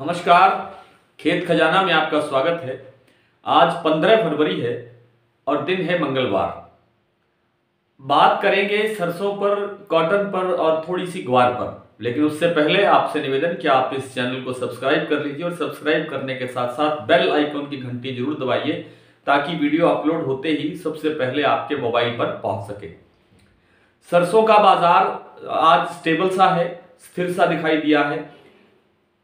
नमस्कार। खेत खजाना में आपका स्वागत है। आज 15 फरवरी है और दिन है मंगलवार। बात करेंगे सरसों पर, कॉटन पर और थोड़ी सी ग्वार पर। लेकिन उससे पहले आपसे निवेदन कि आप इस चैनल को सब्सक्राइब कर लीजिए और सब्सक्राइब करने के साथ साथ बेल आइकन की घंटी जरूर दबाइए ताकि वीडियो अपलोड होते ही सबसे पहले आपके मोबाइल पर पहुंच सके। सरसों का बाजार आज स्टेबल सा है, स्थिर सा दिखाई दिया है।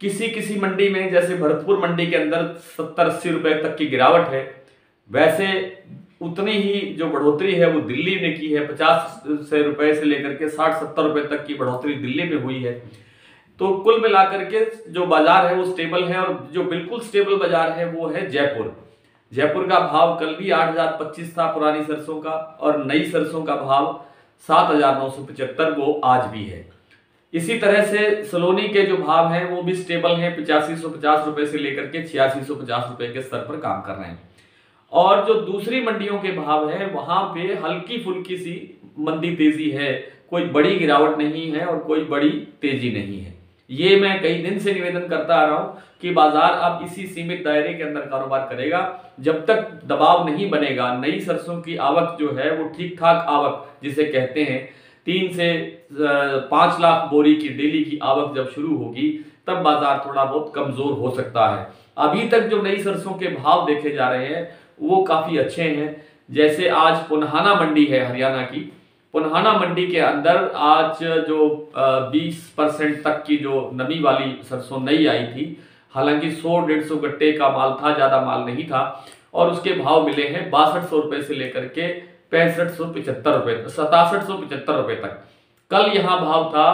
किसी किसी मंडी में जैसे भरतपुर मंडी के अंदर 70-80 रुपए तक की गिरावट है। वैसे उतनी ही जो बढ़ोतरी है वो दिल्ली ने की है। 50 से रुपए से लेकर के 60-70 रुपए तक की बढ़ोतरी दिल्ली में हुई है। तो कुल मिलाकर के जो बाजार है वो स्टेबल है। और जो बिल्कुल स्टेबल बाजार है वो है जयपुर। जयपुर का भाव कल भी 8,025 था पुरानी सरसों का, और नई सरसों का भाव 7,975 वो आज भी है। इसी तरह से सलोनी के जो भाव हैं वो भी स्टेबल हैं। 8550 रुपए से लेकर के 8650 रुपए के स्तर पर काम कर रहे हैं। और जो दूसरी मंडियों के भाव है वहां पे हल्की फुल्की सी मंदी तेजी है, कोई बड़ी गिरावट नहीं है और कोई बड़ी तेजी नहीं है। ये मैं कई दिन से निवेदन करता आ रहा हूं कि बाजार अब इसी सीमित दायरे के अंदर कारोबार करेगा जब तक दबाव नहीं बनेगा। नई सरसों की आवक जो है वो ठीक ठाक आवक जिसे कहते हैं, 3 से 5 लाख बोरी की डेली की आवक जब शुरू होगी तब बाजार थोड़ा बहुत कमजोर हो सकता है। अभी तक जो नई सरसों के भाव देखे जा रहे हैं वो काफी अच्छे हैं। जैसे आज पुन्हाना मंडी है हरियाणा की, पुन्हाना मंडी के अंदर आज जो 20% तक की जो नमी वाली सरसों नई आई थी, हालांकि 100-150 गट्टे का माल था, ज्यादा माल नहीं था, और उसके भाव मिले हैं 6200 रुपए से लेकर के 6575 रुपए, 6775 रुपए तक। कल यहां भाव था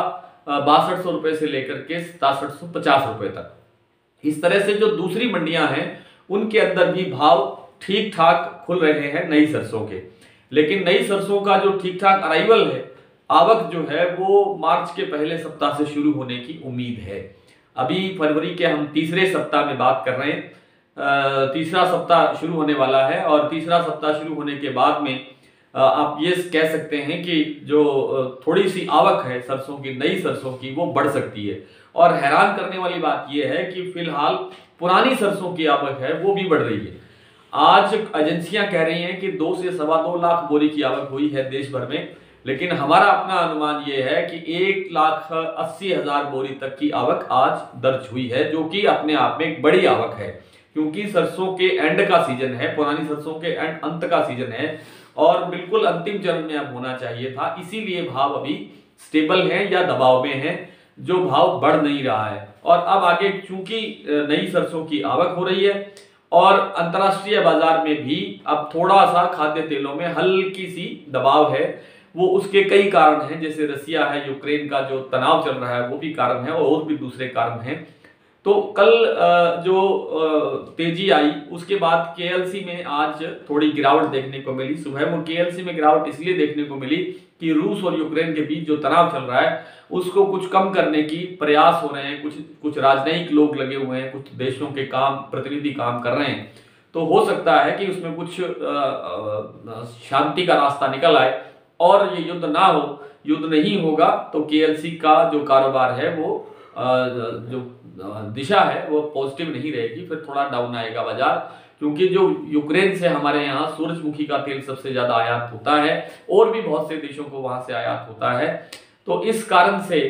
6200 रुपए से लेकर के 6750 रुपए तक। इस तरह से जो दूसरी मंडियां हैं उनके अंदर भी भाव ठीक ठाक खुल रहे हैं नई सरसों के। लेकिन नई सरसों का जो ठीक ठाक अराइवल है, आवक जो है वो मार्च के पहले सप्ताह से शुरू होने की उम्मीद है। अभी फरवरी के हम तीसरे सप्ताह में बात कर रहे हैं। तीसरा सप्ताह शुरू होने वाला है और तीसरा सप्ताह शुरू होने के बाद में आप ये कह सकते हैं कि जो थोड़ी सी आवक है सरसों की, नई सरसों की, वो बढ़ सकती है। और हैरान करने वाली बात यह है कि फिलहाल पुरानी सरसों की आवक है वो भी बढ़ रही है। आज एजेंसियां कह रही हैं कि 2 से 2.25 लाख बोरी की आवक हुई है देश भर में, लेकिन हमारा अपना अनुमान यह है कि 1,80,000 बोरी तक की आवक आज दर्ज हुई है, जो कि अपने आप में एक बड़ी आवक है। क्योंकि सरसों के एंड का सीजन है, पुरानी सरसों के अंत का सीजन है और बिल्कुल अंतिम चरण में अब होना चाहिए था। इसीलिए भाव अभी स्टेबल है या दबाव में है, जो भाव बढ़ नहीं रहा है। और अब आगे चूंकि नई सरसों की आवक हो रही है और अंतर्राष्ट्रीय बाजार में भी अब थोड़ा सा खाद्य तेलों में हल्की सी दबाव है, वो उसके कई कारण हैं। जैसे रसिया है, यूक्रेन का जो तनाव चल रहा है वो भी कारण है और भी दूसरे कारण हैं। तो कल जो तेजी आई उसके बाद केएलसी में आज थोड़ी गिरावट देखने को मिली। सुबह में केएलसी में गिरावट इसलिए देखने को मिली कि रूस और यूक्रेन के बीच जो तनाव चल रहा है उसको कुछ कम करने की प्रयास हो रहे हैं। कुछ राजनयिक लोग लगे हुए हैं, कुछ देशों के प्रतिनिधि काम कर रहे हैं। तो हो सकता है कि उसमें कुछ शांति का रास्ता निकल आए और ये युद्ध ना हो। युद्ध नहीं होगा तो केएलसी का जो कारोबार है वो जो दिशा है वो पॉजिटिव नहीं रहेगी, फिर थोड़ा डाउन आएगा बाजार। क्योंकि जो यूक्रेन से हमारे यहाँ सूरजमुखी का तेल सबसे ज्यादा आयात होता है और भी बहुत से देशों को वहां से आयात होता है। तो इस कारण से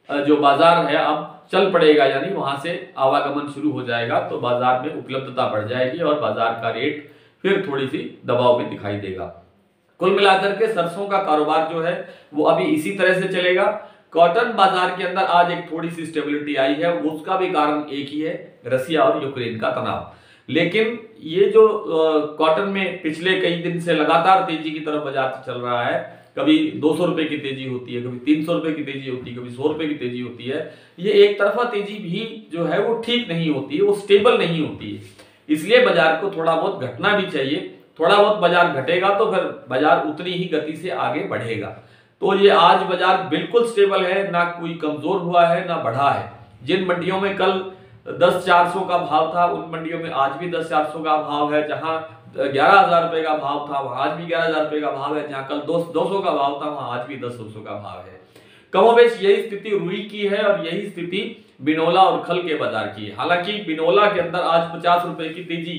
जो बाजार है अब चल पड़ेगा, यानी वहां से आवागमन शुरू हो जाएगा तो बाजार में उपलब्धता बढ़ जाएगी और बाजार का रेट फिर थोड़ी सी दबाव में दिखाई देगा। कुल मिलाकर के सरसों का कारोबार जो है वो अभी इसी तरह से चलेगा। कॉटन बाजार के अंदर आज एक थोड़ी सी स्टेबिलिटी आई है, उसका भी कारण एक ही है, रसिया और यूक्रेन का तनाव। लेकिन ये जो कॉटन में पिछले कई दिन से लगातार तेजी की तरफ बाजार चल रहा है, कभी 200 रुपए की तेजी होती है, कभी 300 रुपए की तेजी होती है, कभी 100 रुपए की तेजी होती है। ये एक तरफा तेजी भी जो है वो ठीक नहीं होती है, वो स्टेबल नहीं होती है। इसलिए बाजार को थोड़ा बहुत घटना भी चाहिए। थोड़ा बहुत बाजार घटेगा तो फिर बाजार उतनी ही गति से आगे बढ़ेगा। तो ये आज बाजार बिल्कुल स्टेबल है, ना कोई कमजोर हुआ है ना बढ़ा है। जिन मंडियों में कल 10,400 का भाव था उन मंडियों में आज भी 10,400 का भाव है। जहां 11,000 रुपए का भाव था वहां आज भी 11,000 रुपए का भाव है। जहां कल 200 का भाव था वहां आज भी 200 का भाव है। कमोबेश यही स्थिति रुई की है और यही स्थिति बिनौला और खल के बाजार की है। हालांकि बिनौला के अंदर आज 50 रुपए की तेजी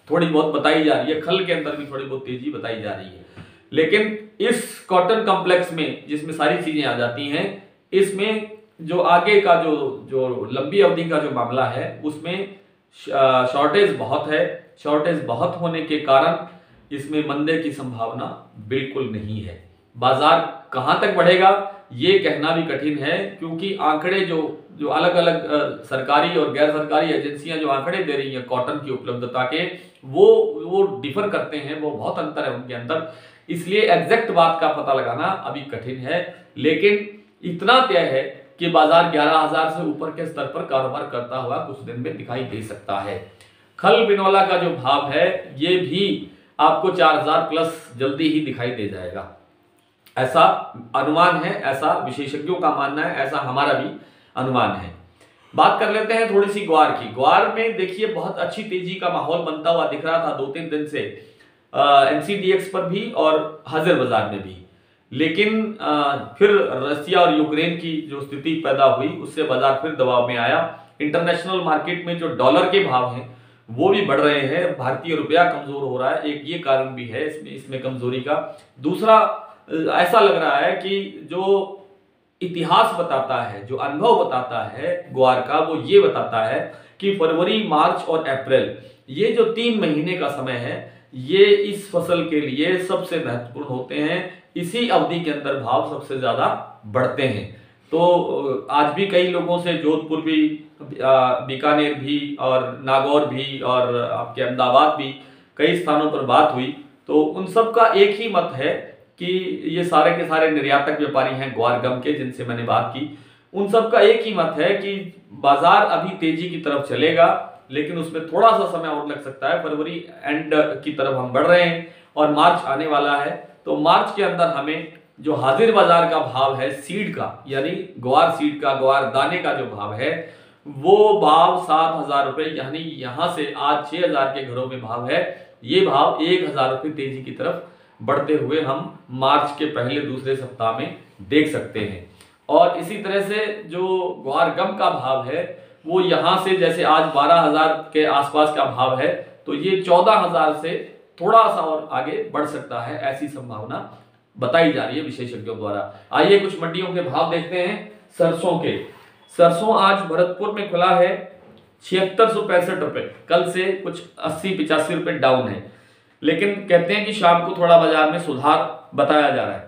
थोड़ी बहुत बताई जा रही है, खल के अंदर भी थोड़ी बहुत तेजी बताई जा रही है। लेकिन इस कॉटन कॉम्प्लेक्स में जिसमें सारी चीजें आ जाती हैं, इसमें जो आगे का जो लंबी अवधि का जो मामला है उसमें शॉर्टेज बहुत है। शॉर्टेज बहुत होने के कारण इसमें मंदे की संभावना बिल्कुल नहीं है। बाजार कहां तक बढ़ेगा ये कहना भी कठिन है, क्योंकि आंकड़े जो अलग अलग सरकारी और गैर सरकारी एजेंसियां जो आंकड़े दे रही हैं कॉटन की उपलब्धता के, वो डिफर करते हैं, वो बहुत अंतर है उनके अंदर। इसलिए एग्जैक्ट बात का पता लगाना अभी कठिन है। लेकिन इतना तय है कि बाजार 11,000 से ऊपर के स्तर पर कारोबार करता हुआ कुछ दिन में दिखाई दे सकता है। खल बिनौला का जो भाव है ये भी आपको 4,000 प्लस जल्दी ही दिखाई दे जाएगा, ऐसा अनुमान है, ऐसा विशेषज्ञों का मानना है, ऐसा हमारा भी अनुमान है। बात कर लेते हैं थोड़ी सी ग्वार की। ग्वार में देखिए बहुत अच्छी तेजी का माहौल बनता हुआ दिख रहा था 2-3 दिन से NCDX पर भी और हाजिर बाजार में भी। लेकिन फिर रसिया और यूक्रेन की जो स्थिति पैदा हुई उससे बाजार फिर दबाव में आया। इंटरनेशनल मार्केट में जो डॉलर के भाव हैं वो भी बढ़ रहे हैं, भारतीय रुपया कमजोर हो रहा है, एक ये कारण भी है इसमें कमजोरी का। दूसरा ऐसा लग रहा है कि जो इतिहास बताता है, जो अनुभव बताता है ग्वार का, वो ये बताता है कि फरवरी, मार्च और अप्रैल ये जो 3 महीने का समय है ये इस फसल के लिए सबसे महत्वपूर्ण होते हैं। इसी अवधि के अंदर भाव सबसे ज्यादा बढ़ते हैं। तो आज भी कई लोगों से जोधपुर भी, बीकानेर भी और नागौर भी और आपके अहमदाबाद भी कई स्थानों पर बात हुई, तो उन सब का एक ही मत है कि ये सारे के सारे निर्यातक व्यापारी हैं ग्वार गम के जिनसे मैंने बात की, उन सब का एक ही मत है कि बाजार अभी तेजी की तरफ चलेगा, लेकिन उसमें थोड़ा सा समय और लग सकता है। फरवरी एंड की तरफ हम बढ़ रहे हैं और मार्च आने वाला है, तो मार्च के अंदर हमें जो हाजिर बाजार का भाव है सीड का, यानी ग्वार सीड का, ग्वार दाने का जो भाव है वो भाव 7,000 रुपए, यानी यहां से आज 6,000 के घरों में भाव है, ये भाव 1,000 रुपए तेजी की तरफ बढ़ते हुए हम मार्च के पहले दूसरे सप्ताह में देख सकते हैं। और इसी तरह से जो ग्वार गम का भाव है वो यहां से जैसे आज 12,000 के आसपास का भाव है, तो ये 14,000 से थोड़ा सा और आगे बढ़ सकता है, ऐसी संभावना बताई जा रही है विशेषज्ञों द्वारा। आइए कुछ मंडियों के भाव देखते हैं सरसों के। सरसों आज भरतपुर में खुला है 7665 रुपए, कल से कुछ 80-85 रुपए डाउन है, लेकिन कहते हैं कि शाम को थोड़ा बाजार में सुधार बताया जा रहा है।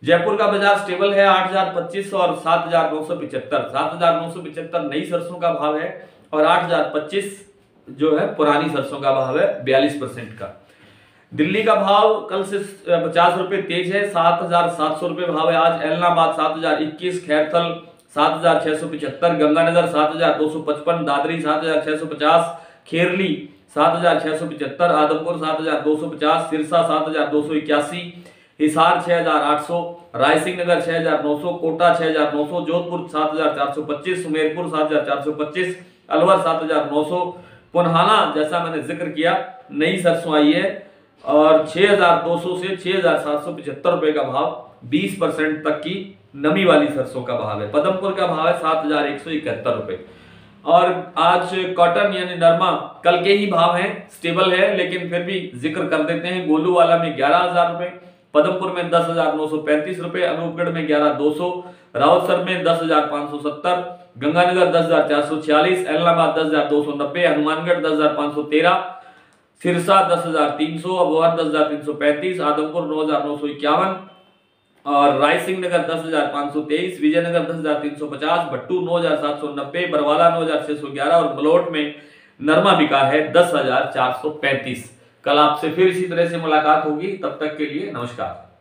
जयपुर का बाजार स्टेबल है 8,025 और 7,975। 7,975 नई सरसों का भाव है और 8,025 जो है पुरानी सरसों का भाव है 42% का। दिल्ली का भाव कल से 50 रुपए तेज है, 7,700 रुपए भाव है आज। एलनाबाद 7,021, खैरथल 7,675, गंगानगर 7,255, दादरी 7,650, खेरली 7,675, आदमपुर 7,250, सिरसा 7,281, हिसार 6,800, रायसिंह नगर 6,900, कोटा 6,900, जोधपुर 7,425, सुमेरपुर 7,425, अलवर 7,900, पुन्हाना जैसा मैंने जिक्र किया नई सरसों आई है और 6,200 से 6,775 रुपए का भाव, 20% तक की नमी वाली सरसों का भाव है। पदमपुर का भाव है 7,171 रुपए। और आज कॉटन यानी नरमा कल के ही भाव हैं, स्टेबल है, लेकिन फिर भी जिक्र कर देते हैं। गोलू वाला में 11,000 रुपए, पदमपुर में 10,935 रुपए, अनूपगढ़ में 11,200, रावतसर में 10,570, गंगानगर 10,446, एलनाबाद 10,290, हनुमानगढ़ 10,513, सिरसा 10,300, अबोहर 10,335, आदमपुर 9,951 और रायसिंह नगर 10,523, विजयनगर 10,350, भट्टू 9,790, बरवाला 9,611 और मलोट में नरमा बिका है 10,435। कल आपसे फिर इसी तरह से मुलाकात होगी, तब तक के लिए नमस्कार।